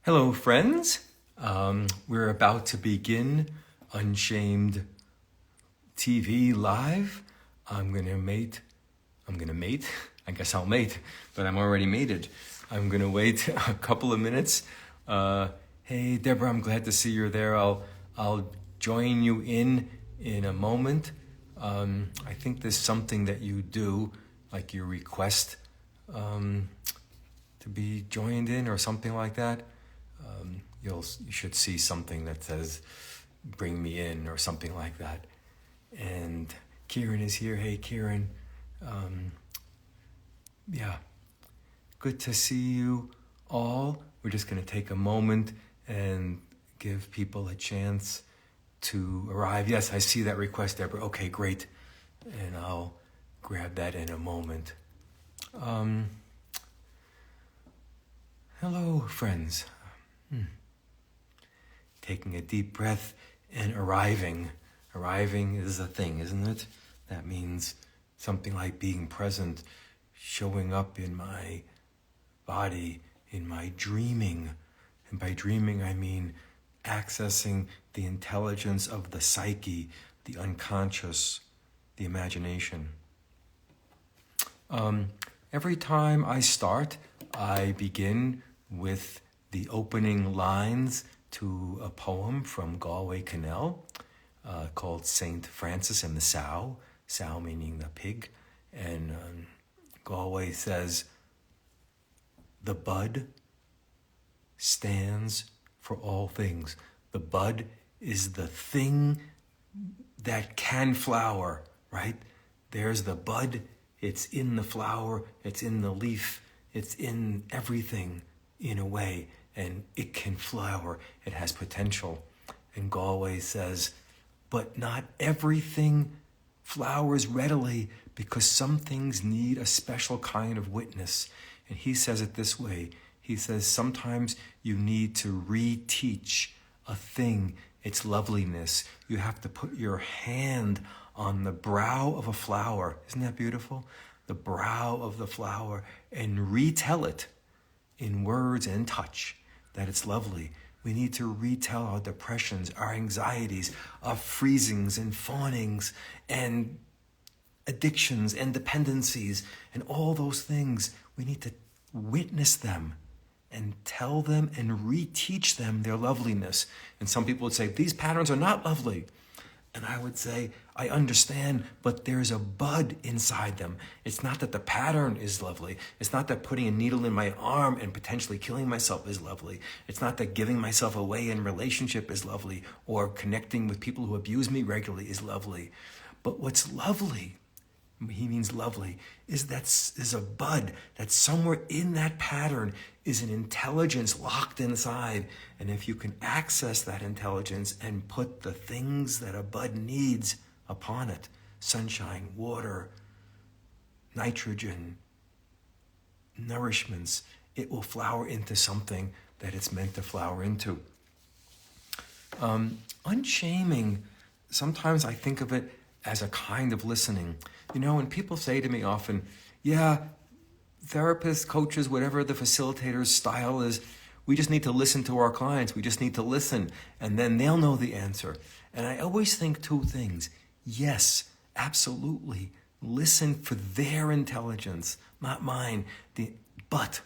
Hello, friends. We're about to begin UnShamed TV live. I'm gonna mate. I guess I'll mate, but I'm already mated. I'm gonna wait a couple of minutes. Hey, Deborah, I'm glad to see you're there. I'll join you in a moment. I think there's something that you do, like you request to be joined in or something like that. You should see something that says, bring me in or something like that. And Kieran is here. Hey, Kieran. Yeah, good to see you all. We're just going to take a moment and give people a chance to arrive. Yes, I see that request, Deborah. Okay, great. And I'll grab that in a moment. Hello, friends. Taking a deep breath and arriving. Arriving is a thing, isn't it? That means something like being present, showing up in my body, in my dreaming. And by dreaming, I mean accessing the intelligence of the psyche, the unconscious, the imagination. Every time I start, I begin with the opening lines to a poem from Galway Canal called Saint Francis and the Sow, sow meaning the pig. And Galway says, the bud stands for all things. The bud is the thing that can flower, right? There's the bud, it's in the flower, it's in the leaf, it's in everything in a way, and it can flower, it has potential. And Galway says, but not everything flowers readily because some things need a special kind of witness. And he says it this way. He says, sometimes you need to reteach a thing its loveliness. You have to put your hand on the brow of a flower. Isn't that beautiful? The brow of the flower and retell it in words and touch that it's lovely. We need to retell our depressions, our anxieties, our freezings and fawnings and addictions and dependencies and all those things. We need to witness them and tell them and reteach them their loveliness. And some people would say, these patterns are not lovely. And I would say, I understand, but there's a bud inside them. It's not that the pattern is lovely. It's not that putting a needle in my arm and potentially killing myself is lovely. It's not that giving myself away in relationship is lovely or connecting with people who abuse me regularly is lovely. But what's lovely, he means lovely, is a bud that somewhere in that pattern is an intelligence locked inside. And if you can access that intelligence and put the things that a bud needs upon it, sunshine, water, nitrogen, nourishments, it will flower into something that it's meant to flower into. Unshaming, sometimes I think of it as a kind of listening. You know, when people say to me often, yeah, therapists, coaches, whatever the facilitator's style is, we just need to listen to our clients. We just need to listen, and then they'll know the answer. And I always think two things. Yes, absolutely. Listen for their intelligence, not mine. But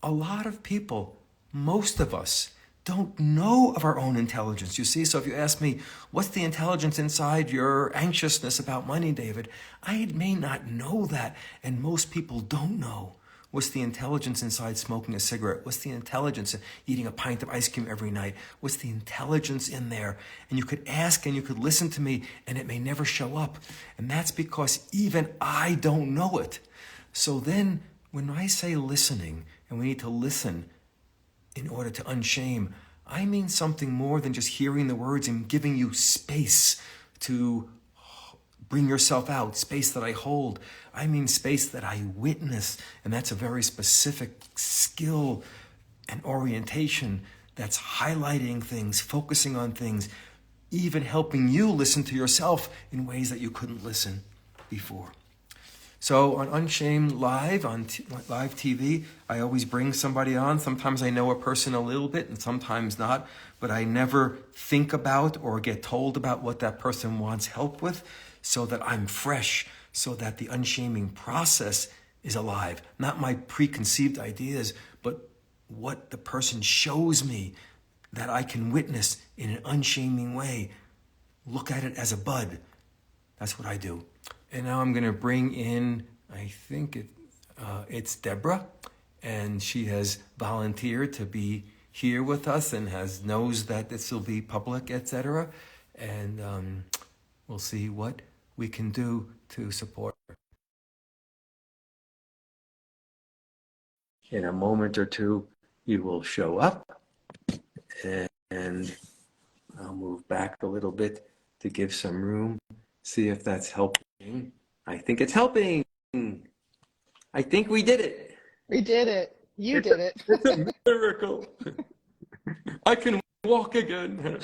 a lot of people, most of us, don't know of our own intelligence. You see, so if you ask me, what's the intelligence inside your anxiousness about money, David? I may not know that, and most people don't know. What's the intelligence inside smoking a cigarette? What's the intelligence in eating a pint of ice cream every night? What's the intelligence in there? And you could ask and you could listen to me, and it may never show up. And that's because even I don't know it. So then when I say listening, and we need to listen in order to unshame, I mean something more than just hearing the words and giving you space to bring yourself out, space that I hold. I mean space that I witness, and that's a very specific skill and orientation that's highlighting things, focusing on things, even helping you listen to yourself in ways that you couldn't listen before. So on UnShamed Live, on live TV, I always bring somebody on. Sometimes I know a person a little bit and sometimes not, but I never think about or get told about what that person wants help with, so that I'm fresh, so that the unshaming process is alive. Not my preconceived ideas, but what the person shows me that I can witness in an unshaming way. Look at it as a bud. That's what I do. And now I'm going to bring in, I think it's Deborah, and she has volunteered to be here with us and knows that this will be public, etc. And we'll see what we can do to support her. In a moment or two, you will show up, and I'll move back a little bit to give some room, see if that's helping. I think it's helping. I think we did it. We did it. You did it. It's a miracle. I can walk again.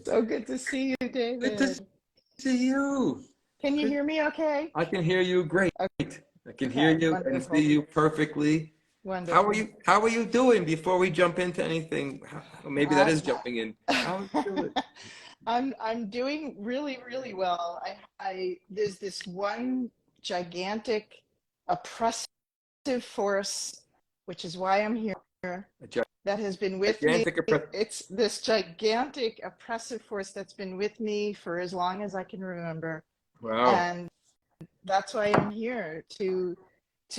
So good to see you, David. Good to see you. Can you hear me okay? I can hear you great. Okay. I can hear you and see you perfectly. Wonderful. How are you doing before we jump into anything? Maybe that is jumping in. How are you doing? I'm doing really, really well. There's this one gigantic oppressive force, which is why I'm here, that has been with me. It's this gigantic oppressive force that's been with me for as long as I can remember. Wow. And that's why I'm here, to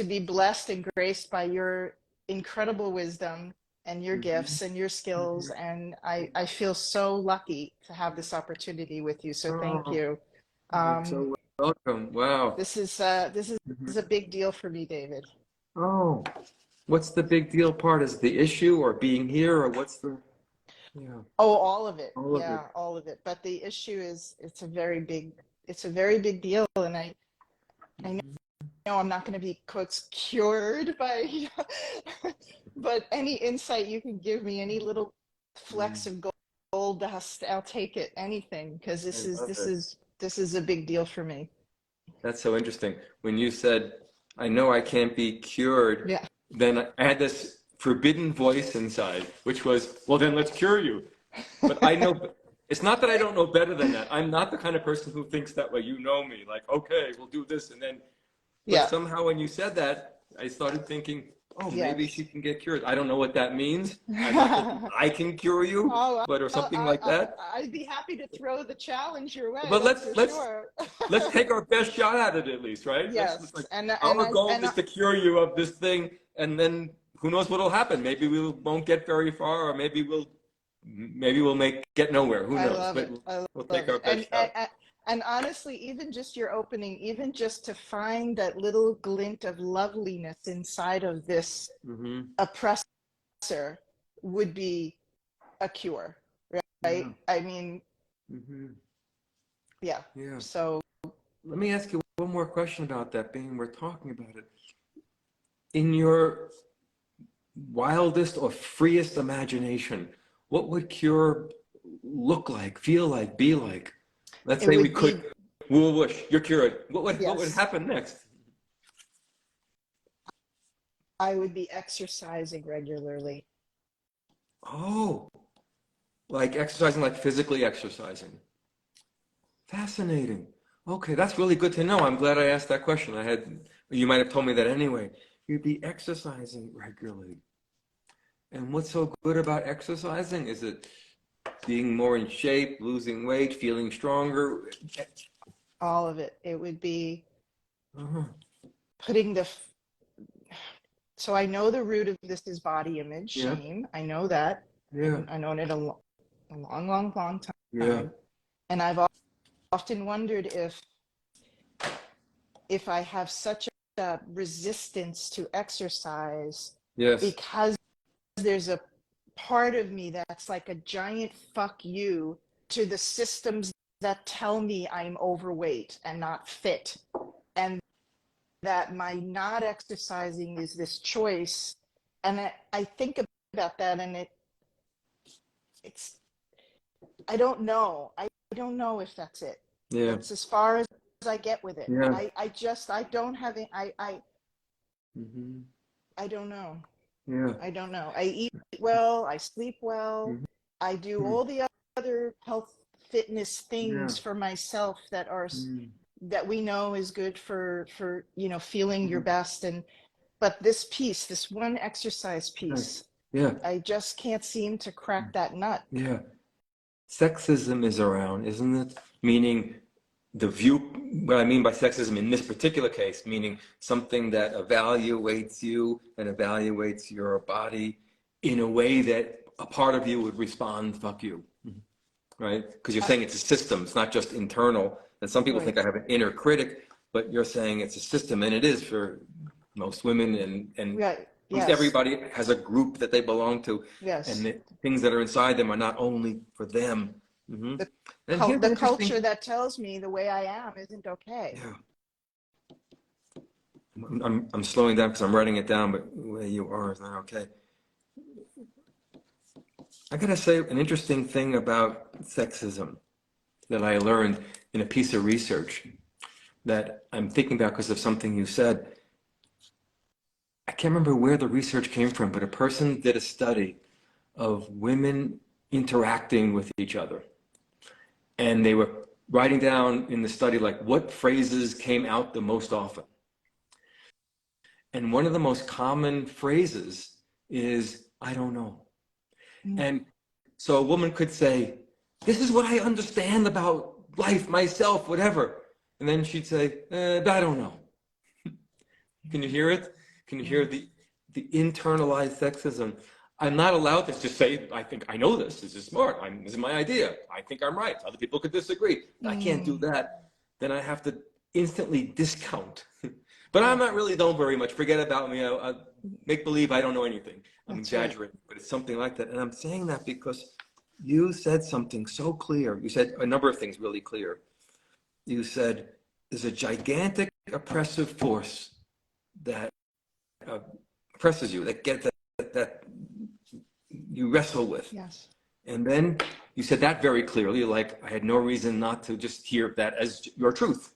be blessed and graced by your incredible wisdom and your gifts and your skills. And I feel so lucky to have this opportunity with you. So thank you. So welcome. Wow. This is a big deal for me, David. Oh, what's the big deal part? Is it the issue or being here, or what's the? Yeah. Oh, all of it. All of it. But the issue is, it's a very big deal. And I know I'm not going to be, quotes, cured by, but any insight you can give me, any little flecks of gold dust, I'll take it. Anything, because this is a big deal for me. That's so interesting. When you said, "I know I can't be cured," yeah. Then I had this forbidden voice inside, which was, "Well, then let's cure you." But I know. It's not that I don't know better than that. I'm not the kind of person who thinks that way. You know me, like, okay, we'll do this, and then. But somehow when you said that, I started thinking, oh, maybe she can get cured. I don't know what that means. I can cure you, or something like that. I'd be happy to throw the challenge your way. But let's take our best shot at it, at least, right? Yes. Our goal is to cure you of this thing, and then who knows what'll happen? Maybe we won't get very far, or maybe we'll get nowhere. Who knows? We'll take our best shot. And honestly, even just your opening, even just to find that little glint of loveliness inside of this oppressor would be a cure, right? I mean, yeah. So let me ask you one more question about that, being we're talking about it. In your wildest or freest imagination, what would cure look like, feel like, be like? Let's say we could, whoosh, you're cured. What would happen next? I would be exercising regularly. Oh, like exercising, like physically exercising. Fascinating. Okay, that's really good to know. I'm glad I asked that question. You might have told me that anyway. You'd be exercising regularly. And what's so good about exercising? Is it being more in shape, losing weight, feeling stronger? All of it. It would be putting so I know the root of this is body image, shame. I know that. Yeah. I've known it a long time. Yeah. And I've often wondered if I have such a resistance to exercise because there's a part of me that's like a giant fuck you to the systems that tell me I'm overweight and not fit, and that my not exercising is this choice. And I think about that, and it's I don't know if that's it. Yeah. It's as far as I get with it. Yeah. I don't have it. Mm-hmm. I don't know. Yeah. I don't know. I eat well, I sleep well, Mm-hmm. I do all the other health fitness things Yeah. for myself that are Mm-hmm. that we know is good for feeling your Mm-hmm. best. And but this piece, this one exercise piece, Yeah. I just can't seem to crack that nut. Yeah. Sexism is around, isn't it? Meaning the view, what I mean by sexism in this particular case, meaning something that evaluates you and evaluates your body in a way that a part of you would respond, fuck you, right? Because you're saying it's a system, it's not just internal. And some people think I have an inner critic, but you're saying it's a system, and it is for most women, and Right. almost everybody has a group that they belong to, and the things that are inside them are not only for them. Mm-hmm. The culture that tells me the way I am isn't okay. Yeah. I'm slowing down because I'm writing it down, but the way you are is not okay. I gotta say an interesting thing about sexism that I learned in a piece of research that I'm thinking about because of something you said. I can't remember where the research came from, but a person did a study of women interacting with each other. And they were writing down in the study, like, what phrases came out the most often. And one of the most common phrases is, I don't know. And so a woman could say, this is what I understand about life, myself, whatever. And then she'd say, I don't know. Can you hear it? Can you hear the internalized sexism? I'm not allowed to just say, I think I know this. This is smart. This is my idea. I think I'm right. Other people could disagree. I can't do that. Then I have to instantly discount. But I'm not really don't very much. Forget about me. I make believe I don't know anything. I'm exaggerating, but it's something like that. And I'm saying that because you said something so clear. You said a number of things really clear. You said there's a gigantic oppressive force that oppresses you, that you wrestle with. Yes. And then you said that very clearly, like I had no reason not to just hear that as your truth.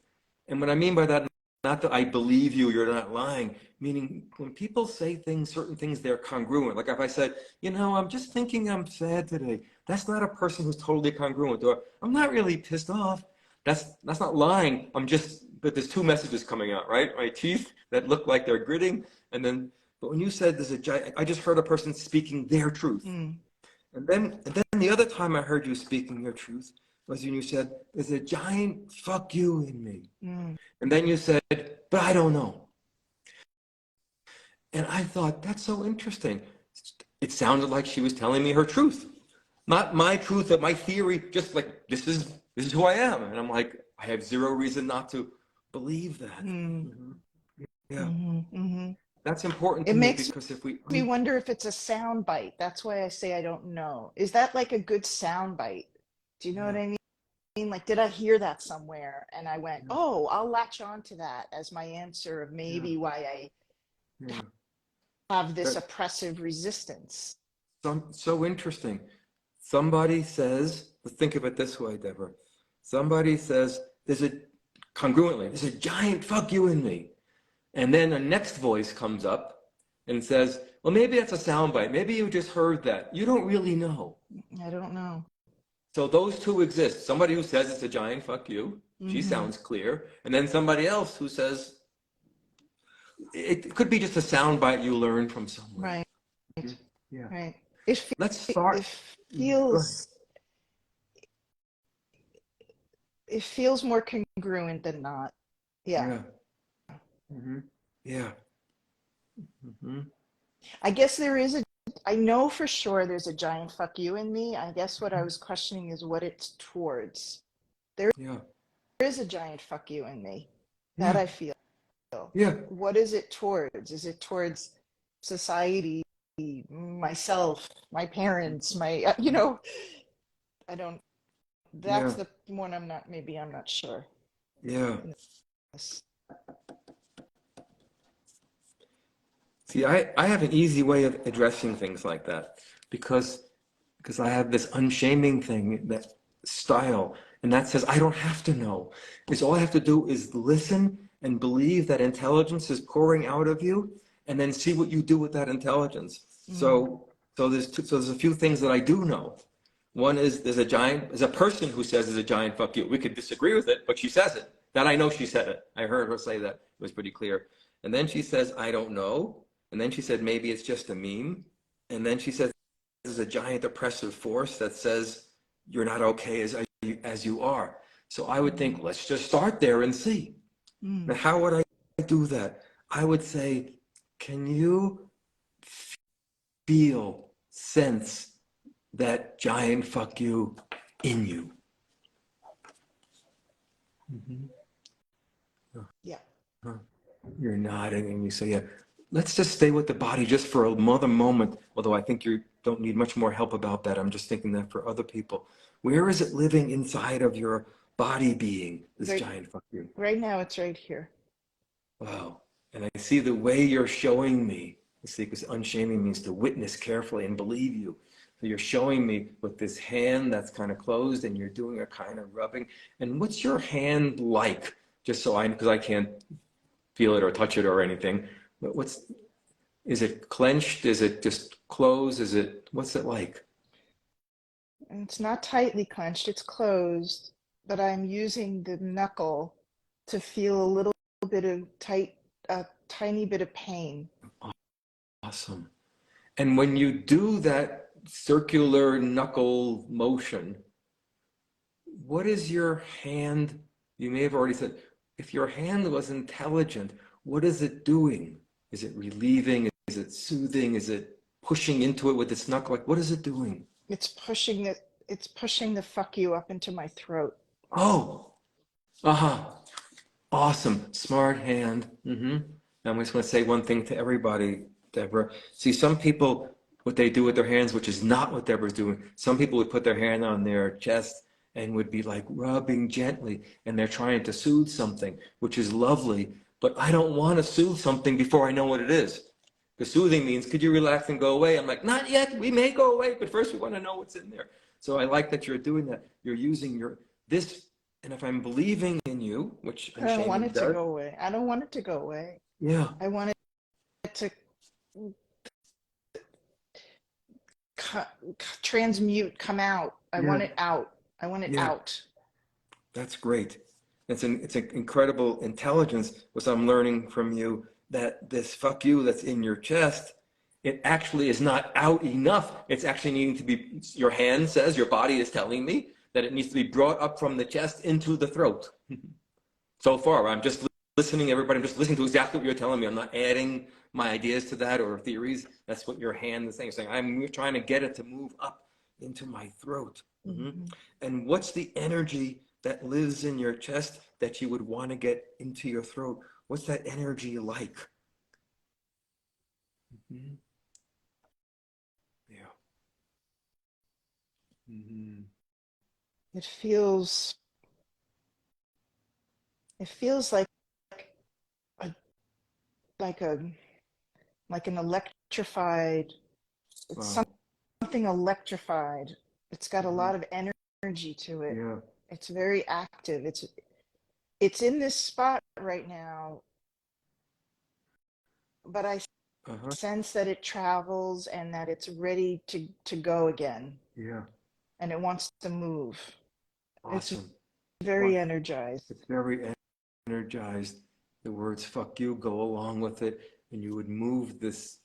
And what I mean by that, not that I believe you, you're not lying, meaning when people say things, certain things, they're congruent. Like if I said, I'm just thinking I'm sad today, that's not a person who's totally congruent. Or I'm not really pissed off. That's not lying. But there's two messages coming out, right? My teeth that look like they're gritting. But when you said I just heard a person speaking their truth. And then the other time I heard you speaking your truth was when you said, there's a giant fuck you in me. And then you said, but I don't know. And I thought, that's so interesting. It sounded like she was telling me her truth. Not my truth, but my theory, just like, this is who I am. And I'm like, I have zero reason not to believe that. Yeah. That's important to me because if we wonder if it's a sound bite. That's why I say I don't know. Is that like a good sound bite? Do you know what I mean? Like, did I hear that somewhere? And I went, oh, I'll latch on to that as my answer of maybe why I have this oppressive resistance. So interesting. Somebody says, let's think of it this way, Deborah. Somebody says, there's a giant fuck you in me. And then a next voice comes up and says, well, maybe that's a soundbite. Maybe you just heard that. You don't really know. I don't know. So those two exist. Somebody who says it's a giant fuck you. She sounds clear. And then somebody else who says, it could be just a soundbite you learned from somewhere. Right. Yeah. Right. Let's start. It feels more congruent than not. Yeah. Yeah. I guess I know for sure there's a giant fuck you in me. I guess what I was questioning is what it's towards. There is a giant fuck you in me. That I feel. Yeah. What is it towards? Is it towards society, myself, my parents, I don't, that's the one I'm not sure. Yeah. See, I have an easy way of addressing things like that because I have this unshaming thing, that style. And that says, I don't have to know. Because all I have to do is listen and believe that intelligence is pouring out of you, and then see what you do with that intelligence. So there's a few things that I do know. One is there's a person who says there's a giant fuck you. We could disagree with it, but she says it. That I know she said it. I heard her say that. It was pretty clear. And then she says, I don't know. And then she said, maybe it's just a meme. And then she says, there's a giant oppressive force that says you're not okay as you are. So I would think, let's just start there and see. Now, how would I do that? I would say, can you feel, sense that giant fuck you in you? Yeah. You're nodding and you say, yeah. Let's just stay with the body just for another moment, although I think you don't need much more help about that. I'm just thinking that for other people. Where is it living inside of your body being, this giant fuck you? Right now, it's right here. Wow. And I see the way you're showing me, you see, because unshaming means to witness carefully and believe you. So you're showing me with this hand that's kind of closed and you're doing a kind of rubbing. And what's your hand like? Just so because I can't feel it or touch it or anything. But is it clenched? Is it just closed? What's it like? And it's not tightly clenched, it's closed, but I'm using the knuckle to feel a little bit of a tiny bit of pain. Awesome. And when you do that circular knuckle motion, what is your hand? You may have already said, if your hand was intelligent, what is it doing? Is it relieving? Is it soothing? Is it pushing into it with its knuckle? Like, what is it doing? It's pushing the fuck you up into my throat. Oh, awesome, smart hand. Now I'm just going to say one thing to everybody, Deborah. See, some people, what they do with their hands, which is not what Deborah's doing. Some people would put their hand on their chest and would be like rubbing gently, and they're trying to soothe something, which is lovely. But I don't want to soothe something before I know what it is. Because soothing means, could you relax and go away? I'm like, not yet. We may go away, but first we want to know what's in there. So I like that you're doing that. You're using this, and if I'm believing in you, which I don't want it to go away. I don't want it to go away. Yeah. I want it to transmute, come out. I want it out. I want it out. That's great. It's an incredible intelligence, which I'm learning from you, that this fuck you that's in your chest, it actually is not out enough. It's actually needing to be, your hand says, your body is telling me that it needs to be brought up from the chest into the throat. So far, I'm just listening, everybody, I'm just listening to exactly what you're telling me. I'm not adding my ideas to that or theories. That's what your hand is saying. You're saying, I'm trying to get it to move up into my throat. And what's the energy that lives in your chest that you would want to get into your throat? What's that energy like? Yeah. It feels like an electrified, it's something electrified. It's got a lot of energy to it. Yeah. It's very active. It's in this spot right now, but I sense that it travels and that it's ready to go again. Yeah. And it wants to move. Awesome. It's very energized. It's very energized. The words fuck you go along with it, and you would move this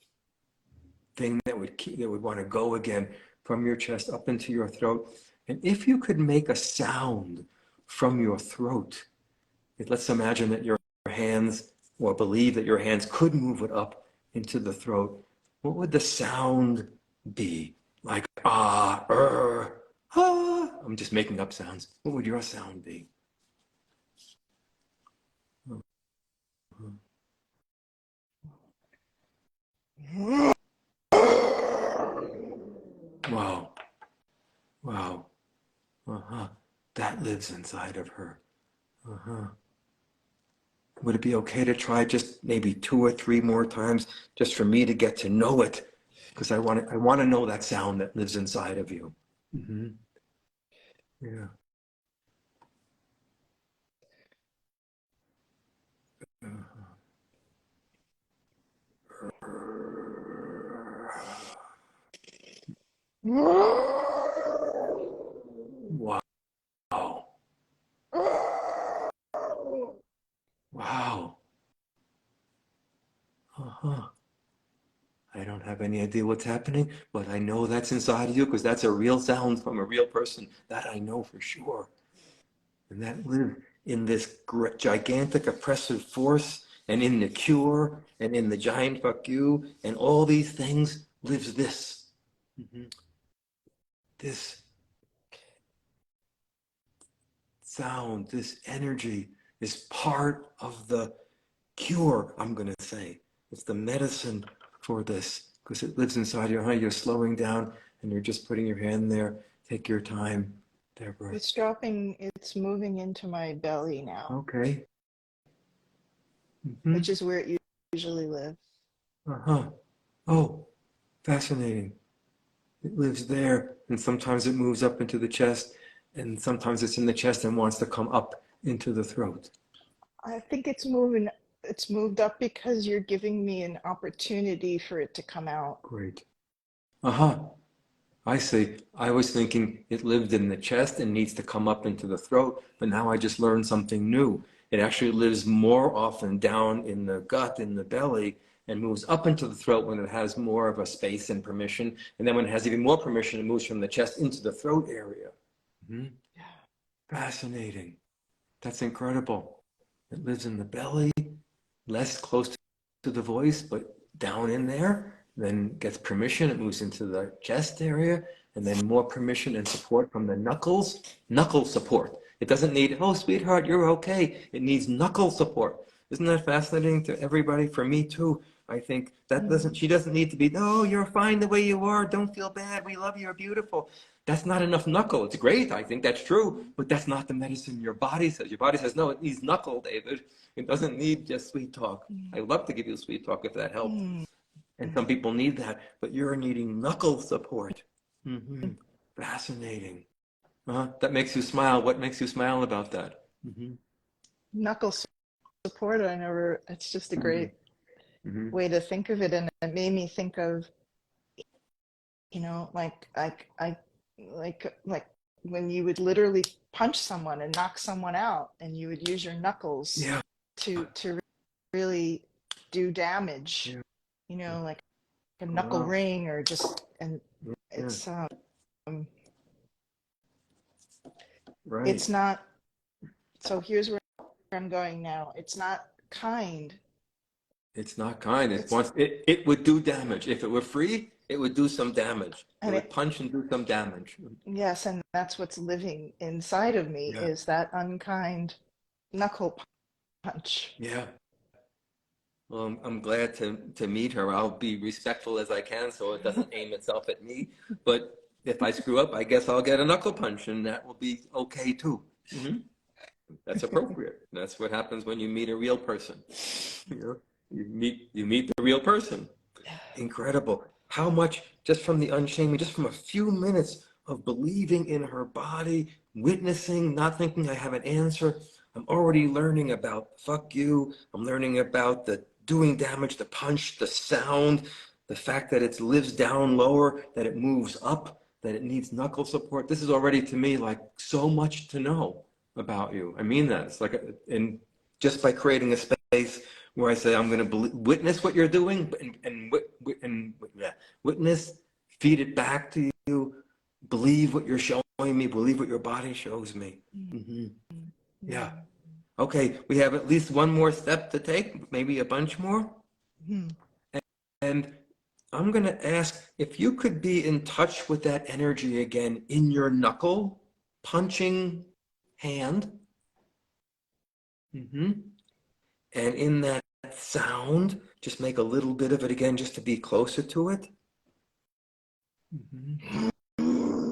thing that would want to go again from your chest up into your throat. And if you could make a sound from your throat, let's imagine that your hands, or believe that your hands could move it up into the throat. What would the sound be? Like ah. I'm just making up sounds. What would your sound be? Wow. Wow. That lives inside of her. Would it be okay to try just maybe 2 or 3 more times, just for me to get to know it? Because I want to know that sound that lives inside of you. Yeah. Wow. Wow. Uh-huh. I don't have any idea what's happening, but I know that's inside of you because that's a real sound from a real person. That I know for sure. And that live in this gigantic oppressive force and in the cure and in the giant fuck you and all these things lives this. Mm-hmm. This sound, this energy is part of the cure, I'm going to say. It's the medicine for this because it lives inside you. You're slowing down and you're just putting your hand there. Take your time, Deborah. It's dropping, it's moving into my belly now. Okay. Which is where it usually lives. Uh-huh. Oh, fascinating. It lives there, and sometimes it moves up into the chest, and sometimes it's in the chest and wants to come up into the throat. I think it's moved up because you're giving me an opportunity for it to come out. Great. Uh-huh. I see. I was thinking it lived in the chest and needs to come up into the throat, but now I just learned something new. It actually lives more often down in the gut, in the belly, and moves up into the throat when it has more of a space and permission. And then when it has even more permission, it moves from the chest into the throat area. Mm-hmm. Fascinating. That's incredible. It lives in the belly, less close to the voice, but down in there. Then gets permission, it moves into the chest area, and then more permission and support from the knuckles. Knuckle support. It doesn't need, oh, sweetheart, you're okay. It needs knuckle support. Isn't that fascinating to everybody? For me too. I think that she doesn't need to be, no, you're fine the way you are. Don't feel bad. We love you. You're beautiful. That's not enough knuckle. It's great. I think that's true, but that's not the medicine your body says. Your body says, no, it needs knuckle, David. It doesn't need just sweet talk. I'd love to give you sweet talk if that helps. And some people need that, but you're needing knuckle support. Mm-hmm. Fascinating. That makes you smile. What makes you smile about that? Mm-hmm. Knuckle support, it's just a great way to think of it. And it made me think of, like when you would literally punch someone and knock someone out, and you would use your knuckles to really do damage, like a knuckle ring or just, and it's, right. It's not, so here's where I'm going now. It's not kind. It's not kind. It would do damage. If it were free, it would do some damage. It would punch and do some damage. Yes, and that's what's living inside of me is that unkind knuckle punch. Yeah. Well, I'm glad to meet her. I'll be respectful as I can so it doesn't aim itself at me. But if I screw up, I guess I'll get a knuckle punch, and that will be okay too. Mm-hmm. That's appropriate. That's what happens when you meet a real person. You meet the real person. Incredible. How much, just from the unshaming, just from a few minutes of believing in her body, witnessing, not thinking I have an answer. I'm already learning about fuck you. I'm learning about the doing damage, the punch, the sound, the fact that it lives down lower, that it moves up, that it needs knuckle support. This is already to me like so much to know about you. I mean that. It's like, and just by creating a space where I say, I'm going to witness what you're doing and witness, feed it back to you, believe what you're showing me, believe what your body shows me. Mm-hmm. Yeah. Okay, we have at least one more step to take, maybe a bunch more. And I'm going to ask if you could be in touch with that energy again in your knuckle punching hand. And in that sound, just make a little bit of it again just to be closer to it. And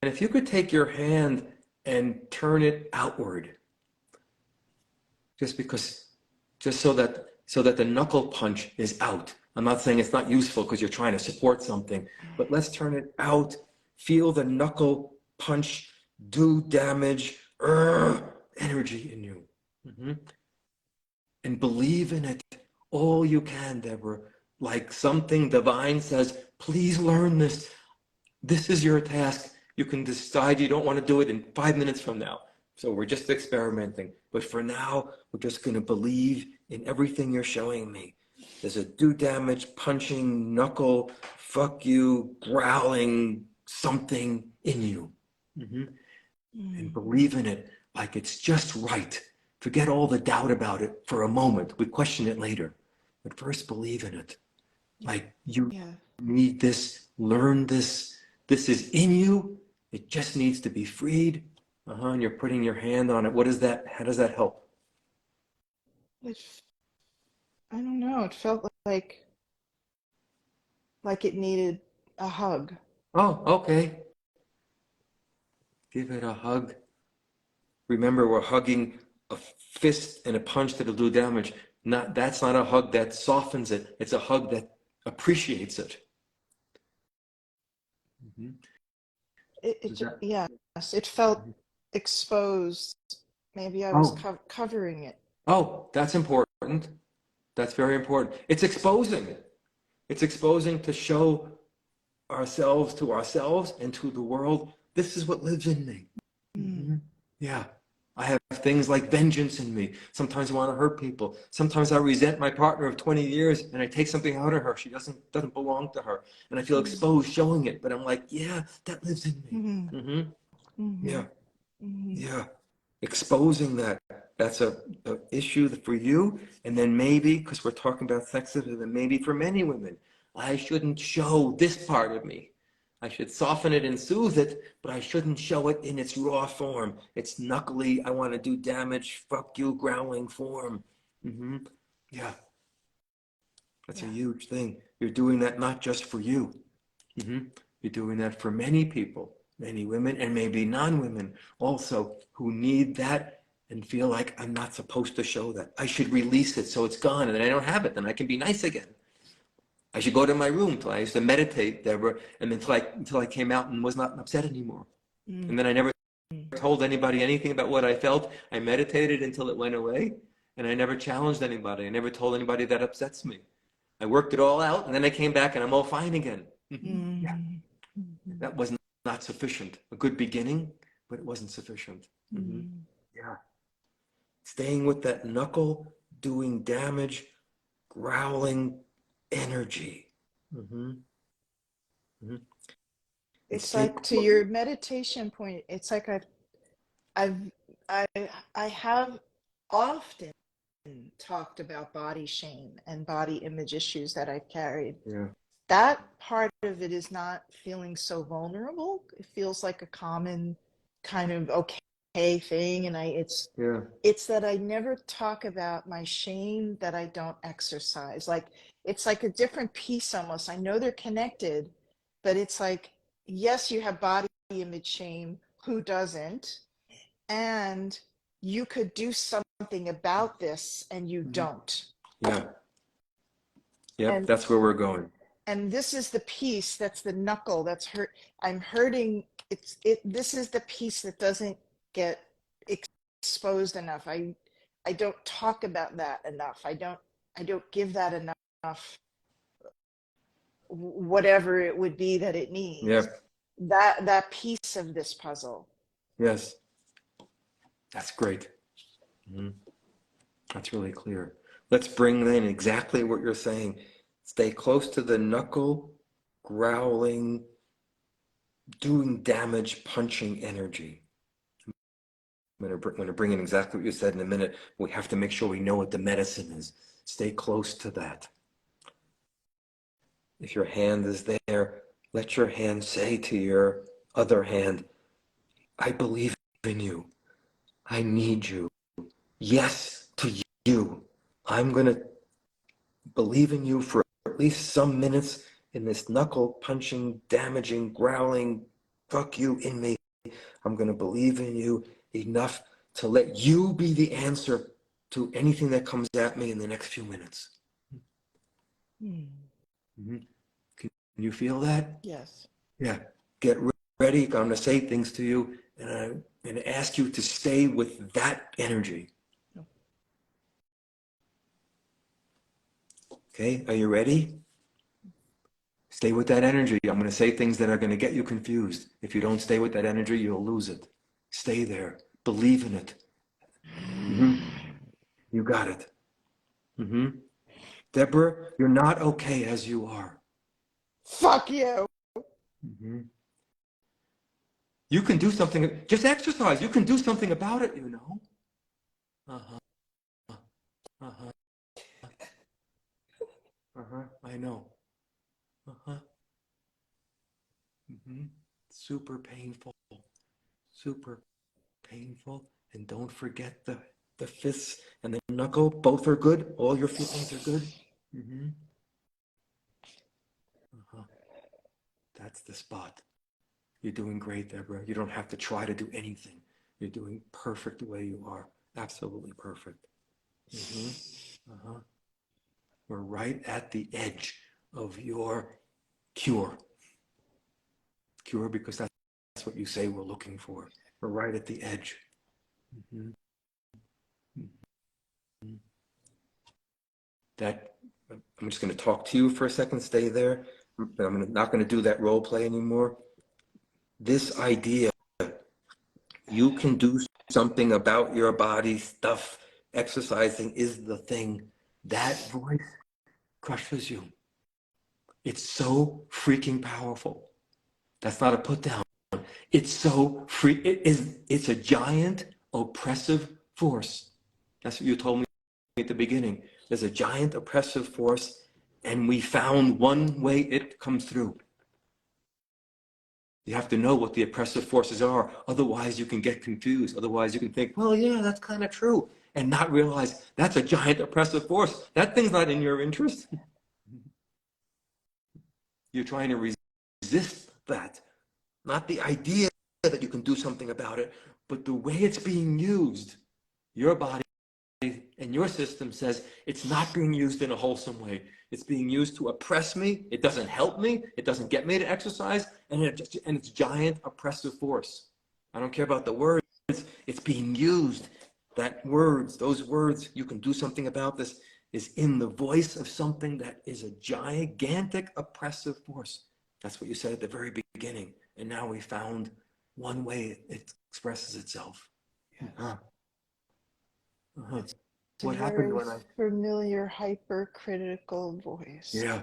if you could take your hand and turn it outward, just so that the knuckle punch is out. I'm not saying it's not useful because you're trying to support something, but let's turn it out. Feel the knuckle punch do damage, energy in you. and believe in it all you can, Deborah. Like something divine says, please learn this. This is your task. You can decide you don't want to do it in 5 minutes from now. So we're just experimenting. But for now, we're just going to believe in everything you're showing me. There's a do damage, punching, knuckle, fuck you, growling, something in you. And believe in it like it's just right. Forget all the doubt about it for a moment. We question it later. But first believe in it. Like you need this, learn this. This is in you. It just needs to be freed. And you're putting your hand on it. What is that? How does that help? I don't know. It felt like it needed a hug. Oh, okay. Give it a hug. Remember, we're hugging a fist and a punch that'll do damage. That's not a hug that softens it. It's a hug that appreciates it. Yes, it felt exposed. Maybe I was covering it. Oh, that's important. That's very important. It's exposing it. It's exposing to show ourselves to ourselves and to the world. This is what lives in me. Yeah. I have things like vengeance in me. Sometimes I want to hurt people. Sometimes I resent my partner of 20 years and I take something out of her. She doesn't belong to her. And I feel exposed showing it. But I'm like, yeah, that lives in me. Yeah. Yeah. Exposing that. That's a issue for you. And then maybe, because we're talking about sexism, and maybe for many women, I shouldn't show this part of me. I should soften it and soothe it, but I shouldn't show it in its raw form. It's knuckly, I want to do damage, fuck you, growling form. Yeah. That's a huge thing. You're doing that not just for you. You're doing that for many people, many women, and maybe non-women also, who need that and feel like I'm not supposed to show that. I should release it so it's gone, and then I don't have it, then I can be nice again. I should go to my room till I used to meditate, Deborah, and until I came out and was not upset anymore. And then I never told anybody anything about what I felt. I meditated until it went away, and I never challenged anybody. I never told anybody that upsets me. I worked it all out, and then I came back, and I'm all fine again. Yeah. That was not sufficient. A good beginning, but it wasn't sufficient. Yeah. Staying with that knuckle, doing damage, growling, energy. It's like, to your meditation point, it's like I have often talked about body shame and body image issues that I've carried. That part of it is not feeling so vulnerable. It feels like a common kind of okay thing, and it's that I never talk about my shame that I don't exercise. Like, it's like a different piece almost. I know they're connected, but it's like, yes, you have body image shame. Who doesn't? And you could do something about this, and you don't. Yep, that's where we're going. And this is the piece that's the knuckle that's hurt. I'm hurting. This is the piece that doesn't get exposed enough. I don't talk about that enough. I don't give that enough, whatever it would be that it needs. That piece of this puzzle. Yes. That's great. That's really clear. Let's bring in exactly what you're saying. Stay close to the knuckle, growling, doing damage, punching energy. I'm going to bring in exactly what you said in a minute. We have to make sure we know what the medicine is. Stay close to that. If your hand is there, let your hand say to your other hand, I believe in you. I need you. Yes to you. I'm going to believe in you for at least some minutes in this knuckle punching, damaging, growling, fuck you in me. I'm going to believe in you enough to let you be the answer to anything that comes at me in the next few minutes. Can you feel that? Yes. Yeah. Get ready. I'm going to say things to you, and I'm going to ask you to stay with that energy. Okay, are you ready? Stay with that energy. I'm going to say things that are going to get you confused. If you don't stay with that energy, you'll lose it. Stay there. Believe in it. You got it. Deborah, you're not okay as you are. Fuck you. You can do something. Just exercise. You can do something about it, you know. I know. Super painful. Super painful. And don't forget the fists and the knuckle. Both are good. All your feelings are good. That's the spot. You're doing great, Deborah. You don't have to try to do anything. You're doing perfect the way you are. Absolutely perfect. We're right at the edge of your cure. Cure because that's what you say we're looking for. We're right at the edge. That I'm just going to talk to you for a second. Stay there. But I'm not going to do that role play anymore. This idea, you can do something about your body stuff. Exercising is the thing. That voice crushes you. It's so freaking powerful. That's not a put down. It's so free. It's a giant oppressive force. That's what you told me at the beginning. There's a giant oppressive force, and we found one way it comes through. You have to know what the oppressive forces are. Otherwise, you can get confused. Otherwise, you can think, well, yeah, that's kind of true, and not realize that's a giant oppressive force. That thing's not in your interest. You're trying to resist that. Not the idea that you can do something about it, but the way it's being used. Your body and your system says it's not being used in a wholesome way. It's being used to oppress me. It doesn't help me. It doesn't get me to exercise. And it's giant oppressive force. I don't care about the words. It's being used. Those words, you can do something about this, is in the voice of something that is a gigantic oppressive force. That's what you said at the very beginning. And now we found one way it expresses itself. Yeah. What happened when I... Familiar, hypercritical voice. Yeah.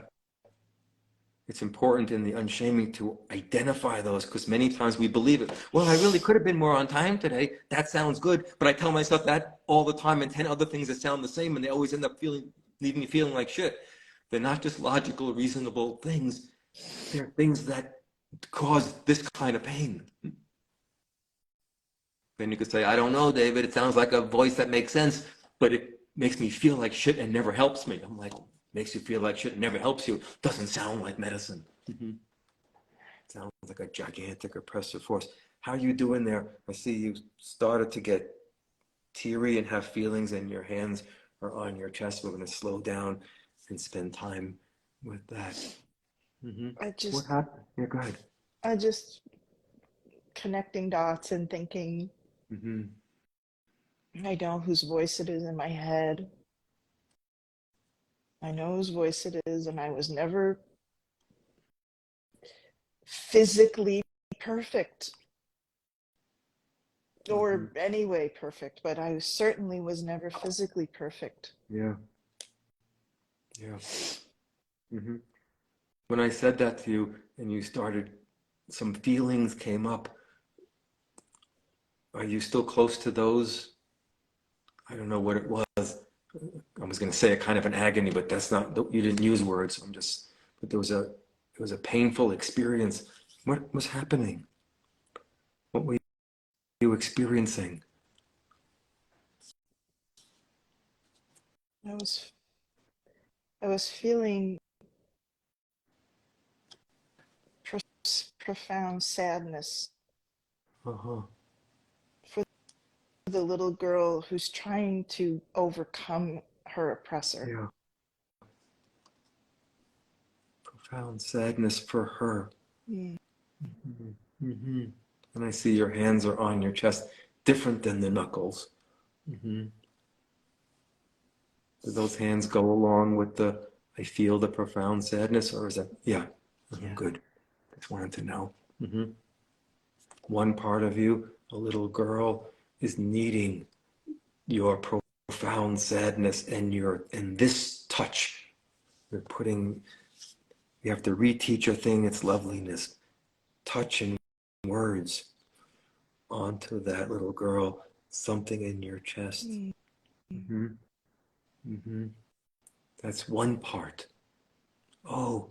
It's important in the unshaming to identify those, because many times we believe it. Well, I really could have been more on time today. That sounds good. But I tell myself that all the time, and 10 other things that sound the same, and they always end up leaving me feeling like shit. They're not just logical, reasonable things. They're things that cause this kind of pain. Then you could say, I don't know, David. It sounds like a voice that makes sense, but it makes me feel like shit and never helps me. I'm like, makes you feel like shit and never helps you. Doesn't sound like medicine. Sounds like a gigantic oppressive force. How are you doing there? I see you started to get teary and have feelings, and your hands are on your chest. We're going to slow down and spend time with that. What happened? Yeah, go ahead. I just connecting dots and thinking, I know whose voice it is in my head. I know whose voice it is, and I was never physically perfect or anyway perfect, but I certainly was never physically perfect. Yeah. When I said that to you and you started, some feelings came up. Are you still close to those? I don't know what it was. I was going to say a kind of an agony, but that's not, you didn't use words. But there was a painful experience. What was happening? What were you experiencing? I was feeling profound sadness for the little girl who's trying to overcome her oppressor. Yeah. Profound sadness for her. And I see your hands are on your chest, different than the knuckles. Do those hands go along with the I feel the profound sadness, or is that, yeah. Good. Just wanted to know. One part of you, a little girl, is needing your profound sadness and this touch. You're putting, you have to reteach a thing, its loveliness. Touch and words onto that little girl, something in your chest. That's one part. Oh,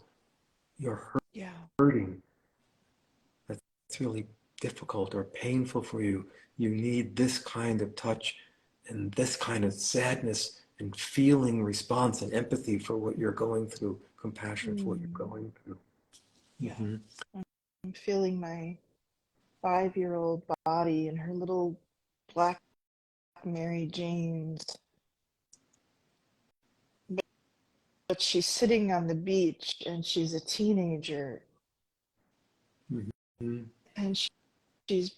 you're hurting. That's really difficult or painful for you. You need this kind of touch and this kind of sadness and feeling response and empathy for what you're going through, compassion for what you're going through. I'm feeling my 5-year-old body and her little black Mary Janes. But she's sitting on the beach and she's a teenager. And she's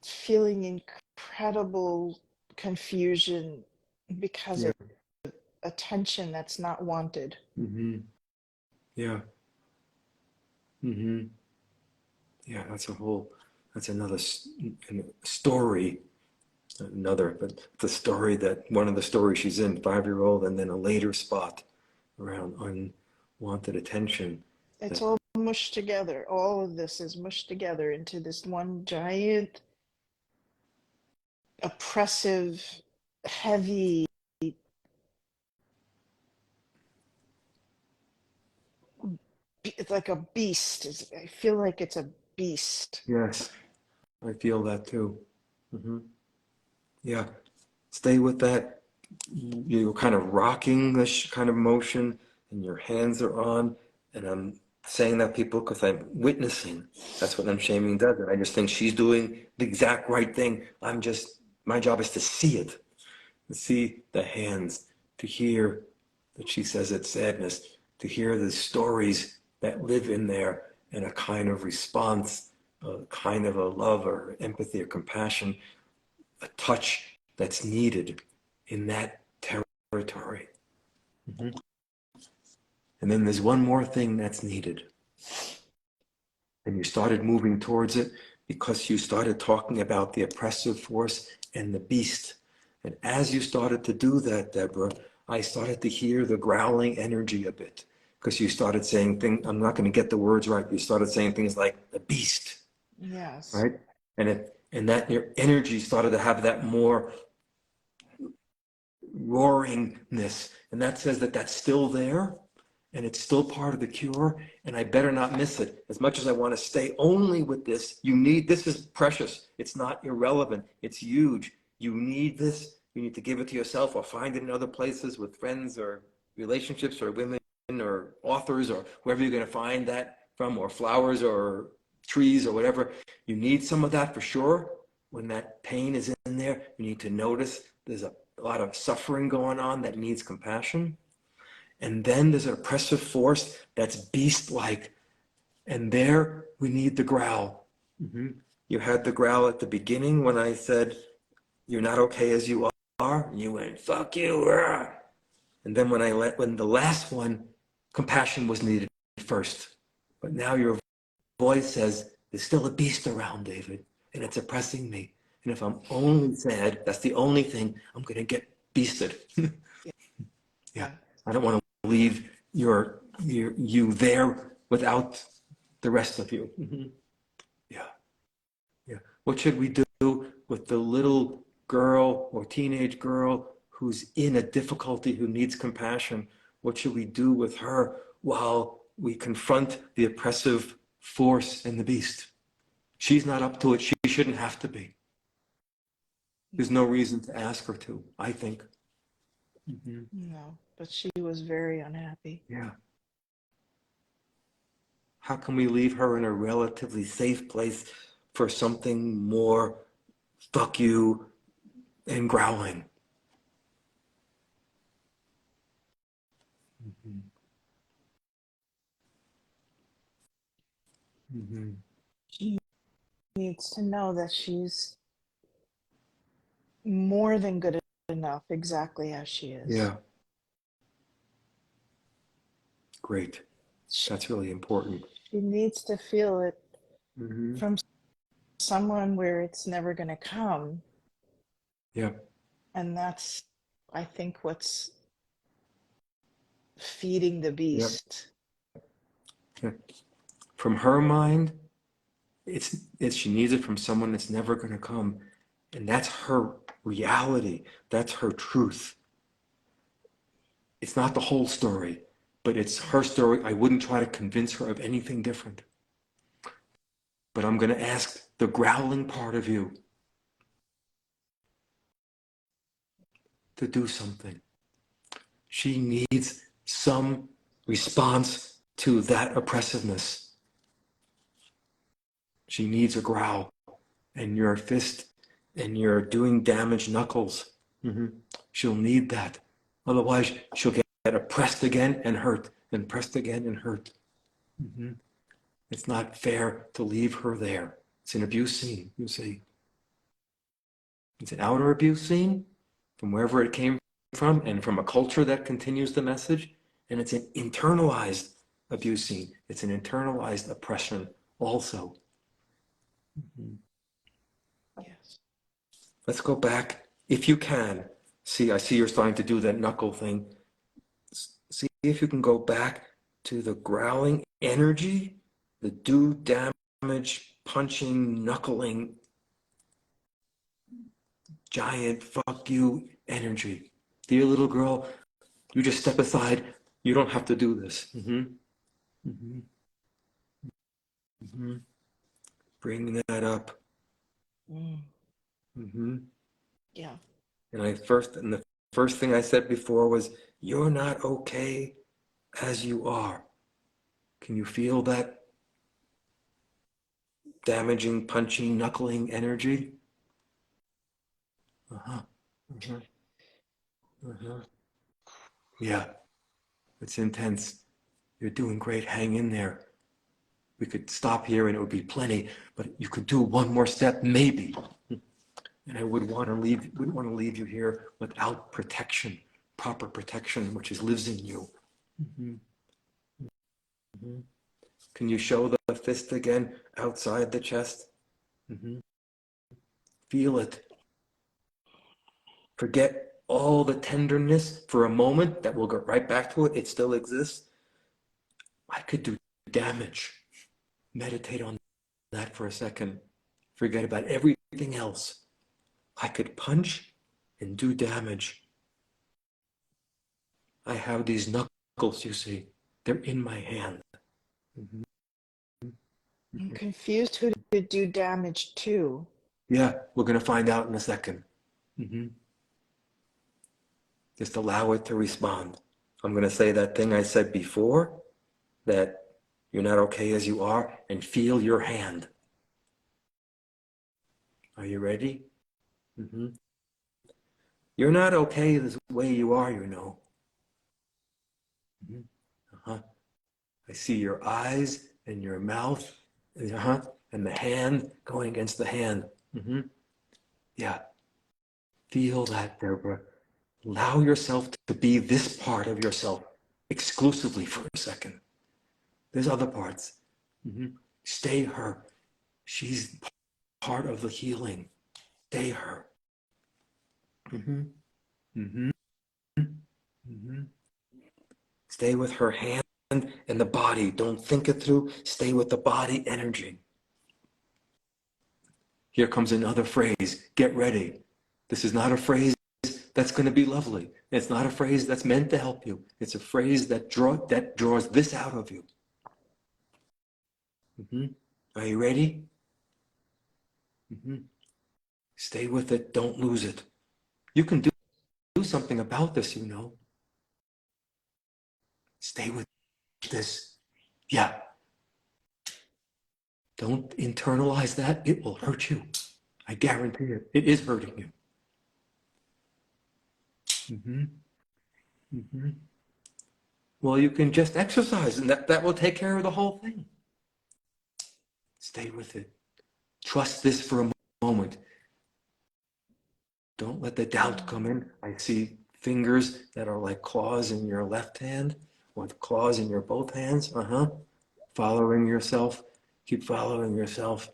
feeling incredible confusion because of attention that's not wanted. Yeah. Yeah, that's another story. But the story that one of the stories she's in, 5-year-old, and then a later spot around unwanted attention. It's all mushed together. All of this is mushed together into this one giant, oppressive, heavy, it's like a beast. I feel like it's a beast. Yes, I feel that too. Yeah, stay with that. You're kind of rocking this kind of motion, and your hands are on. And I'm saying that, people, because I'm witnessing. That's what unshaming does. And I just think she's doing the exact right thing. My job is to see it, to see the hands, to hear that she says it's sadness, to hear the stories that live in there, and a kind of response, a kind of a love or empathy or compassion, a touch that's needed in that territory. And then there's one more thing that's needed. And you started moving towards it because you started talking about the oppressive force and the beast. And as you started to do that, Deborah, I started to hear the growling energy a bit, because you started saying things, I'm not going to get the words right. You started saying things like the beast. Yes. Right? And that your energy started to have that more roaringness. And that says that that's still there, and it's still part of the cure, and I better not miss it. As much as I want to stay only with this, this is precious. It's not irrelevant. It's huge. You need this. You need to give it to yourself, or find it in other places with friends or relationships or women or authors or whoever you're going to find that from, or flowers or trees or whatever. You need some of that for sure. When that pain is in there, you need to notice there's a lot of suffering going on that needs compassion. And then there's an oppressive force that's beast-like. And there we need the growl. You had the growl at the beginning when I said, you're not okay as you are. And you went, fuck you. And then when the last one, compassion was needed first. But now your voice says, there's still a beast around, David, and it's oppressing me. And if I'm only sad, that's the only thing, I'm going to get beasted. Yeah. I don't want to leave you there without the rest of you. Yeah. What should we do with the little girl or teenage girl who's in a difficulty, who needs compassion? What should we do with her while we confront the oppressive force and the beast? She's not up to it. She shouldn't have to be. There's no reason to ask her to, I think. No, but she was very unhappy. Yeah. How can we leave her in a relatively safe place for something more fuck you and growling? She needs to know that she's more than good enough exactly as she is. Yeah. Great. That's really important. She needs to feel it from someone where it's never going to come. Yeah. And that's, I think, what's feeding the beast. Yeah. From her mind, it's she needs it from someone that's never going to come. And that's her reality. That's her truth. It's not the whole story, but it's her story. I wouldn't try to convince her of anything different. But I'm going to ask the growling part of you to do something. She needs some response to that oppressiveness. She needs a growl, and your fist and your doing damage knuckles. She'll need that. Otherwise, she'll get oppressed again and hurt, and pressed again and hurt. It's not fair to leave her there. It's an abuse scene, you see. It's an outer abuse scene from wherever it came from and from a culture that continues the message. And it's an internalized abuse scene. It's an internalized oppression also. Yes. Let's go back, if you can. See, I see you're starting to do that knuckle thing. See if you can go back to the growling energy, the do damage, punching, knuckling, giant fuck you energy. Dear little girl, you just step aside. You don't have to do this. Bring that up. Yeah. And the first thing I said before was, you're not okay as you are. Can you feel that damaging, punching, knuckling energy? Yeah, it's intense. You're doing great. Hang in there. We could stop here and it would be plenty, but you could do one more step, maybe. And I wouldn't want to leave you here without protection, proper protection, which lives in you. Can you show the fist again outside the chest? Feel it. Forget all the tenderness for a moment. That we'll get right back to it. It still exists. I could do damage. Meditate on that for a second. Forget about everything else. I could punch and do damage. I have these knuckles, you see. They're in my hand. I'm confused who to do damage to. Yeah, we're going to find out in a second. Just allow it to respond. I'm going to say that thing I said before, that you're not okay as you are, and feel your hand. Are you ready? You're not okay the way you are, you know. I see your eyes and your mouth, and the hand going against the hand. Yeah. Feel that, Deborah. Allow yourself to be this part of yourself exclusively for a second. There's other parts. Stay her. She's part of the healing. Stay her. Stay with her hand and the body. Don't think it through. Stay with the body energy. Here comes another phrase. Get ready. This is not a phrase that's going to be lovely. It's not a phrase that's meant to help you. It's a phrase that draws this out of you. Are you ready? Stay with it. Don't lose it. You can do something about this, you know. Stay with this. Yeah. Don't internalize that. It will hurt you. I guarantee it. It is hurting you. Well, you can just exercise, and that will take care of the whole thing. Stay with it. Trust this for a moment. Don't let the doubt come in. I see fingers that are like claws in your left hand. with claws in your both hands. Following yourself. Keep following yourself.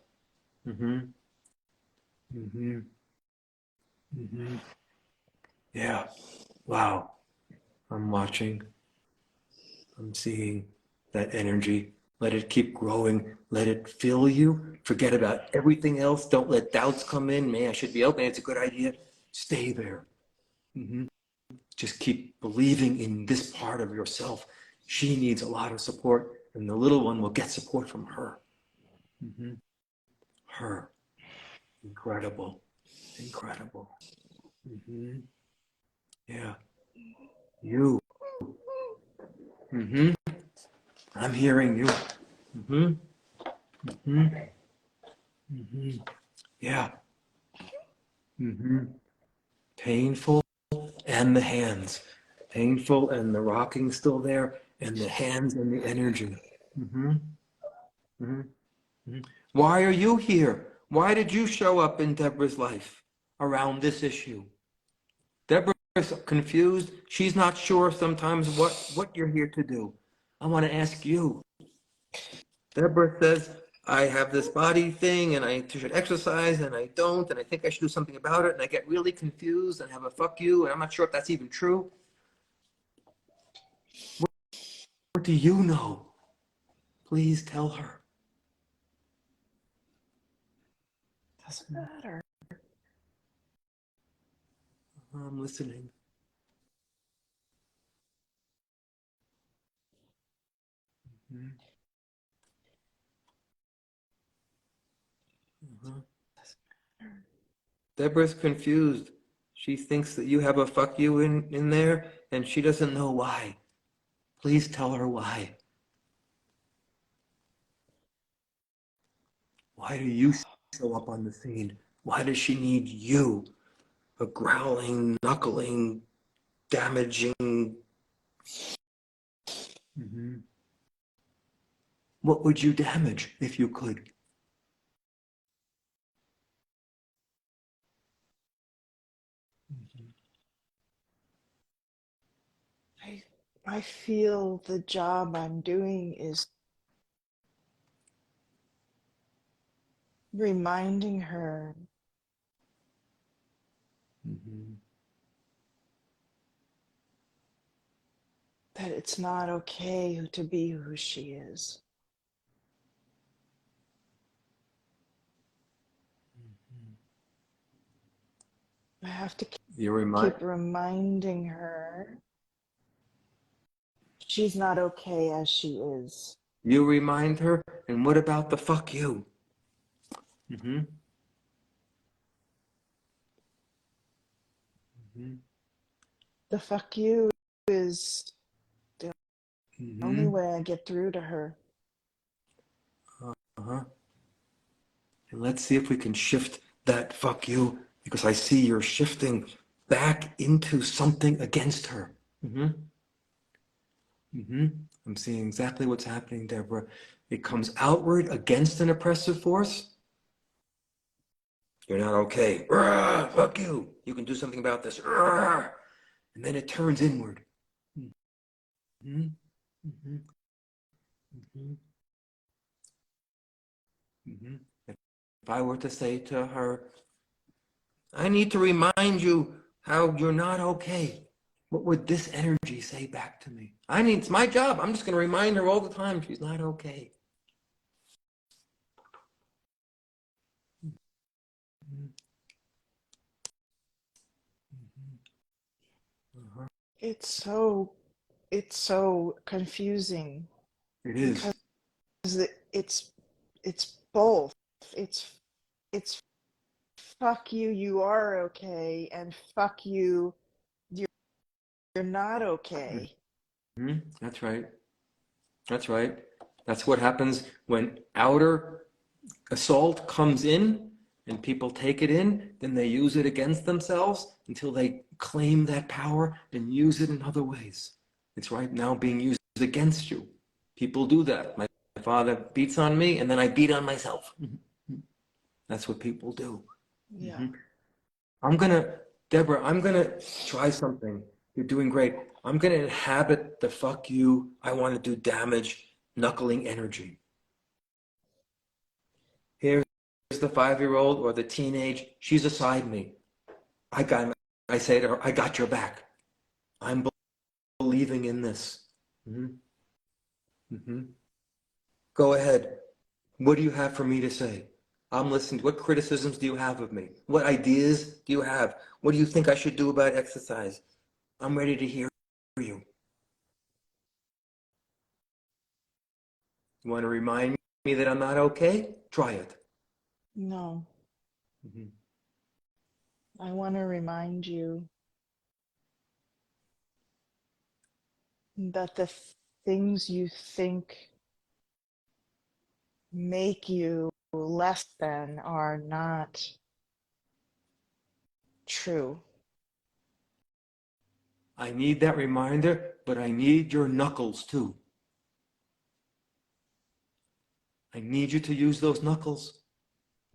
Yeah. Wow. I'm watching. I'm seeing that energy. Let it keep growing. Let it fill you. Forget about everything else. Don't let doubts come in. Man, I should be open. It's a good idea. Stay there. Just keep believing in this part of yourself. She needs a lot of support, and the little one will get support from her. Her. Incredible. Incredible. Yeah. You. I'm hearing you. Yeah. Painful, and the hands. Painful, and the rocking still there, and the hands and the energy. Why are you here? Why did you show up in Deborah's life around this issue? Deborah's confused. She's not sure sometimes what you're here to do. I want to ask you. Deborah says, I have this body thing and I should exercise and I don't, and I think I should do something about it, and I get really confused and have a fuck you, and I'm not sure if that's even true. What do you know? Please tell her. Doesn't matter. I'm listening. Deborah's confused. She thinks that you have a fuck you in there, and she doesn't know why. Please tell her why. Why do you show up on the scene? Why does she need you? A growling, knuckling, damaging. What would you damage if you could? I feel the job I'm doing is reminding her that it's not okay to be who she is. I have to keep reminding her she's not okay as she is. You remind her, and what about the fuck you? The fuck you is the only way I get through to her. And let's see if we can shift that fuck you, because I see you're shifting back into something against her. I'm seeing exactly what's happening, Deborah. It comes outward against an oppressive force. You're not okay. Fuck you. You can do something about this. And then it turns inward. If I were to say to her, I need to remind you how you're not okay, what would this energy say back to me? It's my job. I'm just going to remind her all the time she's not okay. It's so confusing. It is. Because it's both. It's fuck you, you are okay, and fuck you, you're not okay. That's right. That's right. That's what happens when outer assault comes in and people take it in, then they use it against themselves until they claim that power and use it in other ways. It's right now being used against you. People do that. My father beats on me and then I beat on myself. That's what people do. Yeah. Deborah, I'm gonna try something. You're doing great. I'm going to inhabit the fuck you, I want to do damage, knuckling energy. Here's the 5-year-old or the teenage, she's aside me. I say to her, I got your back. I'm believing in this. Go ahead. What do you have for me to say? I'm listening. What criticisms do you have of me? What ideas do you have? What do you think I should do about exercise? I'm ready to hear you. You want to remind me that I'm not okay? Try it. No. I want to remind you that the things you think make you less than are not true. I need that reminder, but I need your knuckles too. I need you to use those knuckles,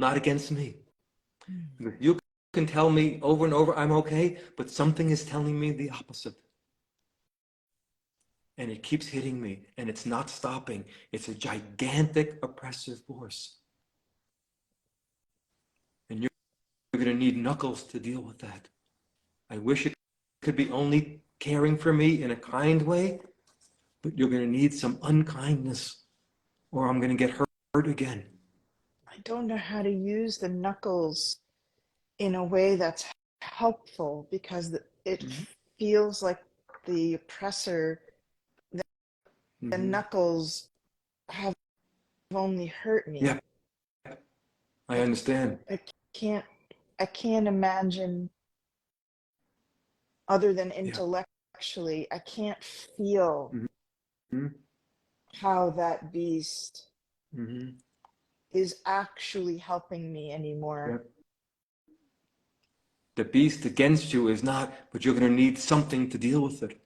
not against me. You can tell me over and over I'm okay, but something is telling me the opposite. And it keeps hitting me, and it's not stopping. It's a gigantic oppressive force. And you're going to need knuckles to deal with that. I wish it could be only caring for me in a kind way, but you're going to need some unkindness, or I'm going to get hurt again. I don't know how to use the knuckles in a way that's helpful, because it feels like the oppressor, the knuckles have only hurt me. Yeah, I understand. I can't imagine, other than intellectually, I can't feel how that beast is actually helping me anymore. The beast against you is not, but you're going to need something to deal with it.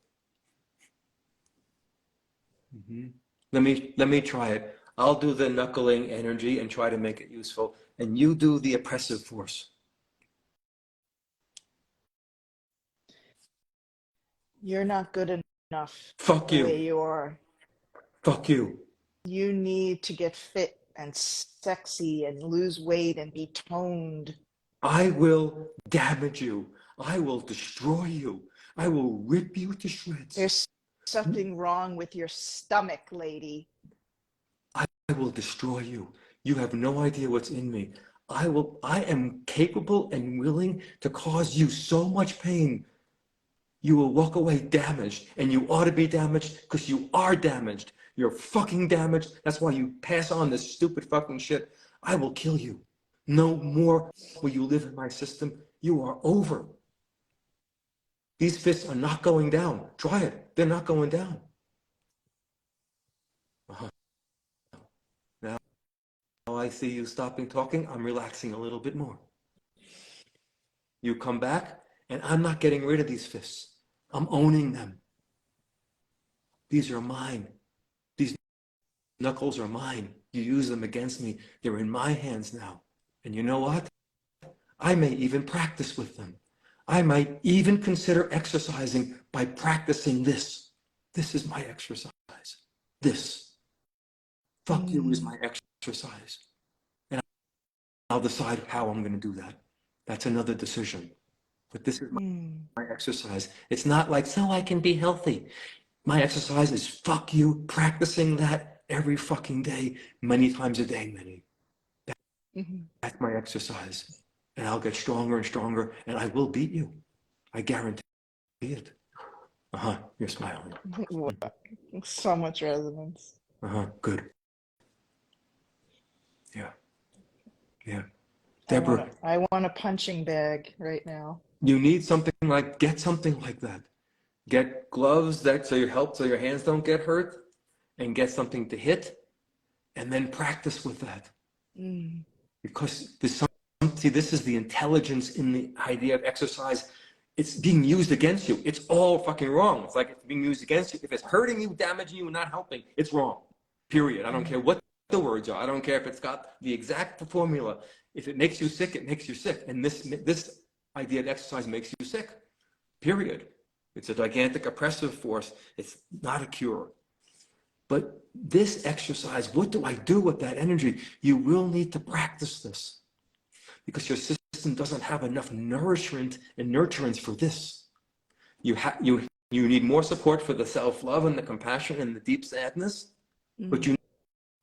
Let me try it. I'll do the knuckling energy and try to make it useful, and you do the oppressive force. You're not good enough. Fuck the you. way you are. Fuck you. You need to get fit and sexy and lose weight and be toned. I will damage you. I will destroy you. I will rip you to shreds. There's something wrong with your stomach, lady. I will destroy you. You have no idea what's in me. I am capable and willing to cause you so much pain. You will walk away damaged, and you ought to be damaged because you are damaged. You're fucking damaged. That's why you pass on this stupid fucking shit. I will kill you. No more will you live in my system. You are over. These fists are not going down. Try it. They're not going down. Now I see you stopping talking. I'm relaxing a little bit more. You come back, and I'm not getting rid of these fists. I'm owning them. These are mine. These knuckles are mine. You use them against me. They're in my hands now. And you know what? I may even practice with them. I might even consider exercising by practicing this. This is my exercise. This. Fuck you is my exercise. And I'll decide how I'm going to do that. That's another decision. But this is my exercise. It's not like, so I can be healthy. My exercise is fuck you, practicing that every fucking day, many times a day, many. That's my exercise. And I'll get stronger and stronger, and I will beat you. I guarantee it. You're smiling. So much resonance. Good. Yeah. Deborah. I want a punching bag right now. You need something like, get something like that. Get gloves so your hands don't get hurt, and get something to hit, and then practice with that. Because this is the intelligence in the idea of exercise. It's being used against you. It's all fucking wrong. It's like it's being used against you. If it's hurting you, damaging you, and not helping, it's wrong. Period. I don't care what the words are. I don't care if it's got the exact formula. If it makes you sick, it makes you sick. And this idea of exercise makes you sick. Period. It's a gigantic oppressive force. It's not a cure. But this exercise, what do I do with that energy? You will need to practice this because your system doesn't have enough nourishment and nurturance for this. You need more support for the self-love and the compassion and the deep sadness, but you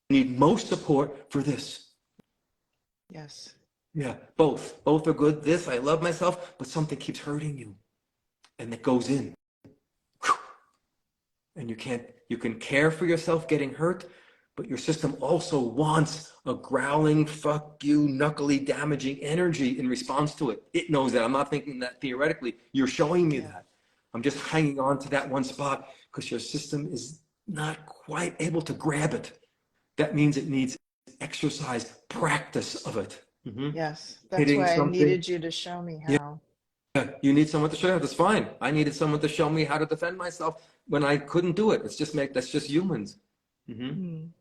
need most support for this. Yes. Yeah, both are good. This, I love myself, but something keeps hurting you and it goes in. And you can care for yourself getting hurt, but your system also wants a growling, fuck you, knuckly, damaging energy in response to it. It knows that. I'm not thinking that theoretically. You're showing me that. I'm just hanging on to that one spot because your system is not quite able to grab it. That means it needs exercise, practice of it. Yes, that's Hitting why something. I needed you to show me how. Yeah, you need someone to show you. That's fine. I needed someone to show me how to defend myself when I couldn't do it. That's just humans. And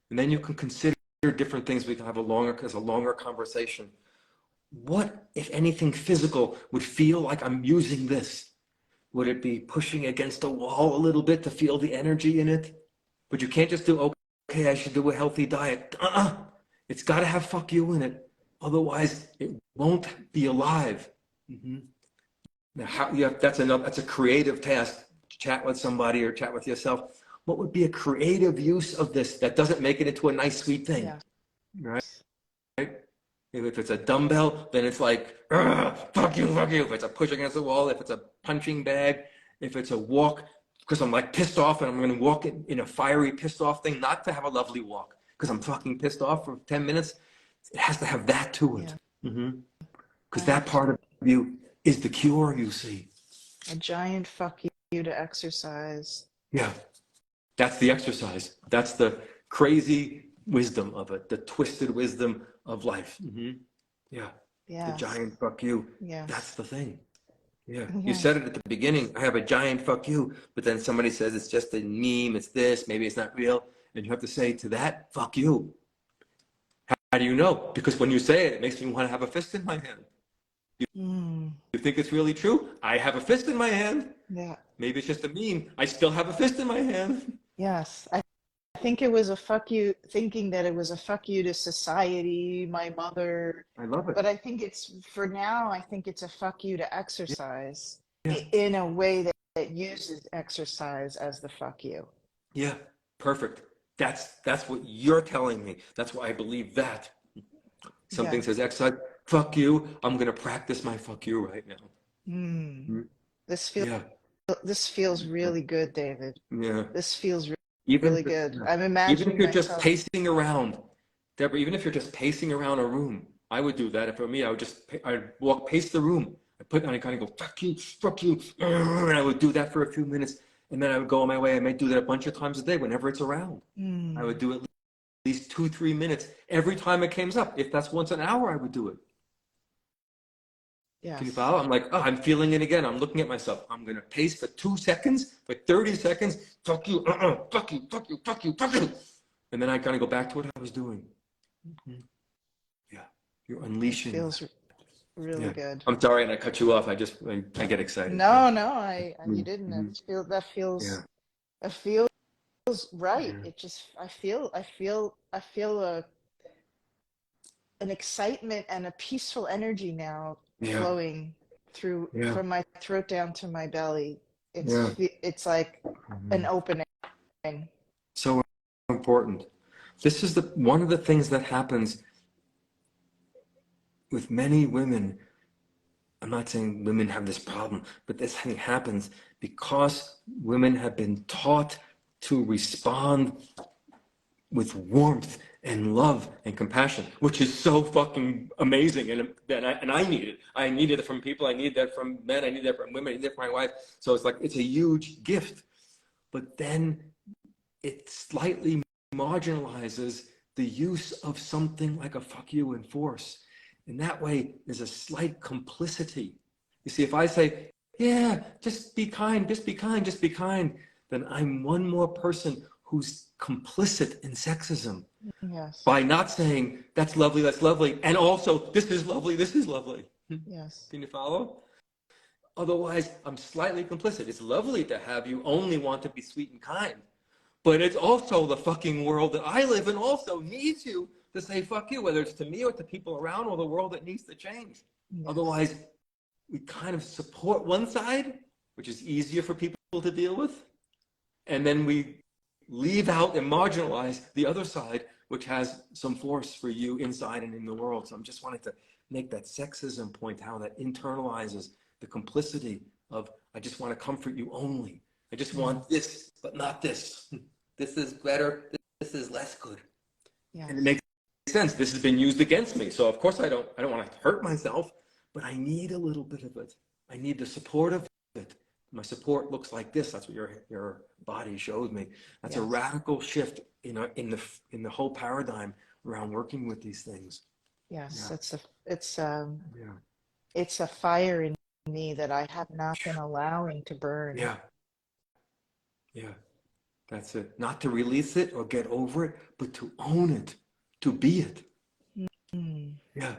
then you can consider different things. We can have a longer conversation. What, if anything, physical would feel like I'm using this? Would it be pushing against a wall a little bit to feel the energy in it? But you can't just do, okay, I should do a healthy diet. It's got to have fuck you in it. Otherwise, it won't be alive. Now, that's a creative task. Chat with somebody or chat with yourself. What would be a creative use of this that doesn't make it into a nice, sweet thing? Right? If it's a dumbbell, then it's like, fuck you, fuck you. If it's a push against the wall, if it's a punching bag, if it's a walk, because I'm like pissed off and I'm going to walk in a fiery, pissed off thing, not to have a lovely walk, because I'm fucking pissed off for 10 minutes. It has to have that to it. Because that part of you is the cure, you see. A giant fuck you to exercise. Yeah, that's the exercise. That's the crazy wisdom of it, the twisted wisdom of life. Yeah, the giant fuck you. That's the thing. Yeah, you said it at the beginning. I have a giant fuck you, but then somebody says it's just a meme, it's this, maybe it's not real. And you have to say to that, fuck you. How do you know? Because when you say it, it makes me want to have a fist in my hand. You think it's really true? I have a fist in my hand. Yeah. Maybe it's just a meme. I still have a fist in my hand. Yes. I think it was a fuck you, thinking that it was a fuck you to society, my mother. I love it. But I think for now, I think it's a fuck you to exercise in a way that uses exercise as the fuck you. Yeah, perfect. That's what you're telling me. That's why I believe that. Something says exercise, fuck you. I'm going to practice my fuck you right now. This feels really good, David. Yeah. This feels really good. I'm imagining even if you're just pacing around, Deborah, even if you're just pacing around a room, I would do that. If for me, I'd pace the room. I kind of go, fuck you, and I would do that for a few minutes. And then I would go on my way. I might do that a bunch of times a day whenever it's around. I would do it at least 2-3 minutes every time it came up. If that's once an hour, I would do it. Yes. Can you follow? I'm like, I'm feeling it again. I'm looking at myself. I'm going to pace for 2 seconds, for 30 seconds. Fuck you, fuck you, fuck you, fuck you, fuck you. And then I kind of go back to what I was doing. Yeah, you're unleashing. It feels really good. I'm sorry, and I cut you off. I get excited. No, you didn't. That feels right. It just, I feel an excitement and a peaceful energy now flowing through from my throat down to my belly. It's like an opening. So important. This is one of the things that happens with many women. I'm not saying women have this problem, but this thing happens because women have been taught to respond with warmth and love and compassion, which is so fucking amazing. And I need it. I needed it from people. I need that from men. I need that from women. I need that from my wife. So it's like, it's a huge gift. But then it slightly marginalizes the use of something like a fuck you in force. In that way, there's a slight complicity. You see, if I say, yeah, just be kind, just be kind, just be kind, then I'm one more person who's complicit in sexism. Yes. By not saying, that's lovely, and also, this is lovely, this is lovely. Yes. Can you follow? Otherwise, I'm slightly complicit. It's lovely to have you only want to be sweet and kind. But it's also the fucking world that I live in also needs you to say fuck you, whether it's to me or to people around or the world that needs to change. Yes. Otherwise, we kind of support one side, which is easier for people to deal with. And then we leave out and marginalize the other side, which has some force for you inside and in the world. So I'm just wanting to make that sexism point, how that internalizes the complicity of, I just want to comfort you only. I just want this, but not this. This is better. This is less good. Yes. And it makes sense. This has been used against me. So of course I don't want to hurt myself, but I need a little bit of it. I need the support of it. My support looks like this. That's what your body shows me. That's a radical shift in the whole paradigm around working with these things. Yes, it's a fire in me that I have not been allowing to burn. Yeah. That's it. Not to release it or get over it, but to own it, to be it. Mm. Yeah.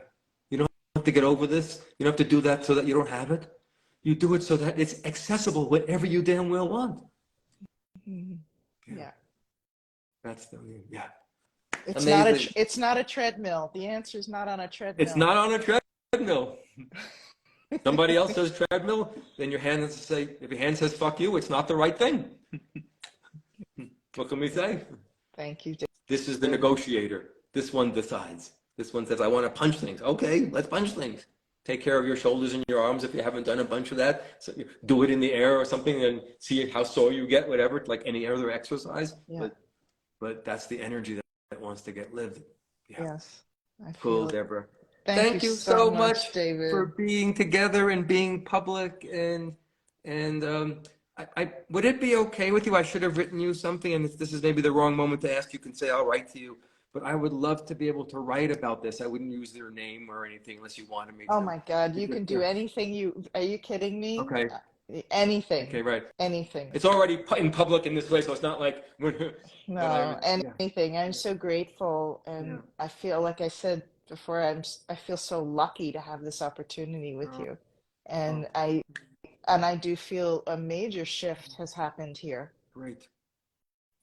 You don't have to get over this. You don't have to do that so that you don't have it. You do it so that it's accessible whenever you damn well want. Mm-hmm. Yeah. That's the, yeah. It's not a treadmill. The answer is not on a treadmill. It's not on a treadmill. Somebody else says treadmill, then your hand has to say, if your hand says fuck you, it's not the right thing. What can we say? Thank you. This is the negotiator. This one decides. This one says, I want to punch things. Okay, let's punch things. Take care of your shoulders and your arms if you haven't done a bunch of that. So do it in the air or something and see how sore you get, whatever, like any other exercise. Yeah. But that's the energy that wants to get lived. Yeah. Yes. Cool, Deborah. Thank you so much, David, for being together and being public. And would it be okay with you? I should have written you something, and if this is maybe the wrong moment to ask, you can say I'll write to you. But I would love to be able to write about this. I wouldn't use their name or anything unless you wanted me to. Oh my God, you can do anything are you kidding me? Okay. Anything. Okay, right. Anything. It's already in public in this way, so it's not like. No, anything. I'm so grateful, and I feel, like I said before, I feel so lucky to have this opportunity with you, and I do feel a major shift has happened here. Great.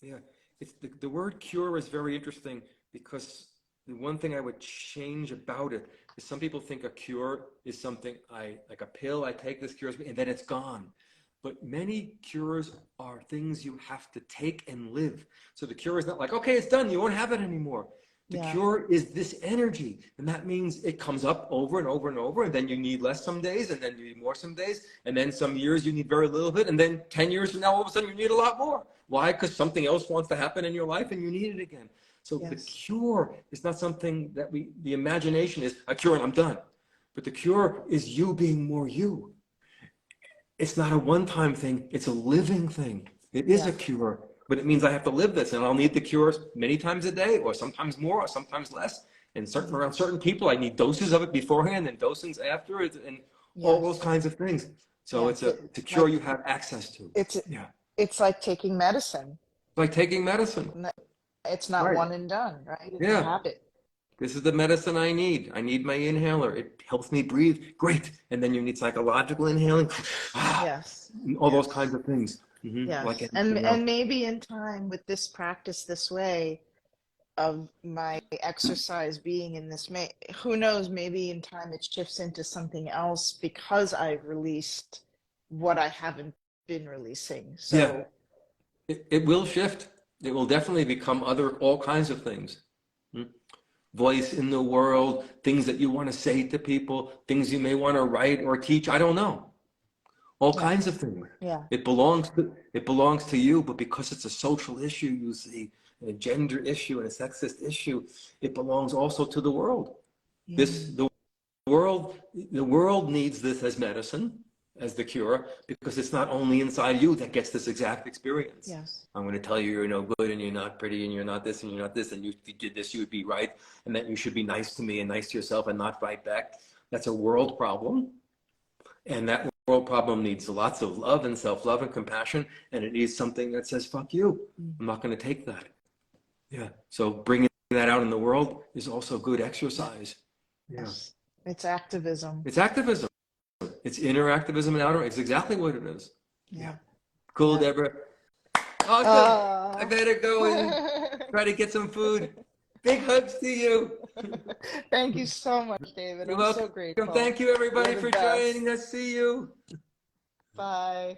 Yeah, it's the word cure is very interesting, because the one thing I would change about it is some people think a cure is something like a pill, I take this cures me and then it's gone. But many cures are things you have to take and live. So the cure is not like, okay, it's done, you won't have it anymore. The cure is this energy, and that means it comes up over and over and over, and then you need less some days, and then you need more some days, and then some years you need very little bit, and then 10 years from now, all of a sudden you need a lot more. Why? Because something else wants to happen in your life and you need it again. So the cure is not something that the imagination is a cure and I'm done. But the cure is you being more you. It's not a one-time thing, it's a living thing. It is a cure. But it means I have to live this, and I'll need the cures many times a day, or sometimes more, or sometimes less. And around certain people, I need doses of it beforehand and doses after it, and all those kinds of things. So it's a cure you have access to. It's like taking medicine. Like taking medicine. It's not one and done, right? It's a habit. This is the medicine I need. I need my inhaler. It helps me breathe. Great. And then you need psychological inhaling. All those kinds of things. Mm-hmm. Yes, like and maybe in time with this practice, this way of my exercise being in this, who knows, maybe in time it shifts into something else because I've released what I haven't been releasing. So it will shift. It will definitely become all kinds of things. Voice in the world, things that you want to say to people, things you may want to write or teach. I don't know. All kinds of things. Yeah. It belongs to you, but because it's a social issue, you see, and a gender issue and a sexist issue, it belongs also to the world. The world needs this as medicine, as the cure, because it's not only inside you that gets this exact experience. Yes. I'm going to tell you you're no good and you're not pretty and you're not this and you're not this, and if you did this, you would be right, and that you should be nice to me and nice to yourself and not fight back. That's a world problem. And that world problem needs lots of love and self-love and compassion, and it needs something that says, fuck you. I'm not going to take that. Yeah. So bringing that out in the world is also good exercise. Yes. It's activism. It's activism. It's interactivism and outer. It's exactly what it is. Yeah. Cool, Yeah. Deborah. Awesome. I better go and try to get some food. Big hugs to you. Thank you so much, David. You're I'm welcome. so grateful. Thank you, everybody, You're the for best. joining us. See you. Bye.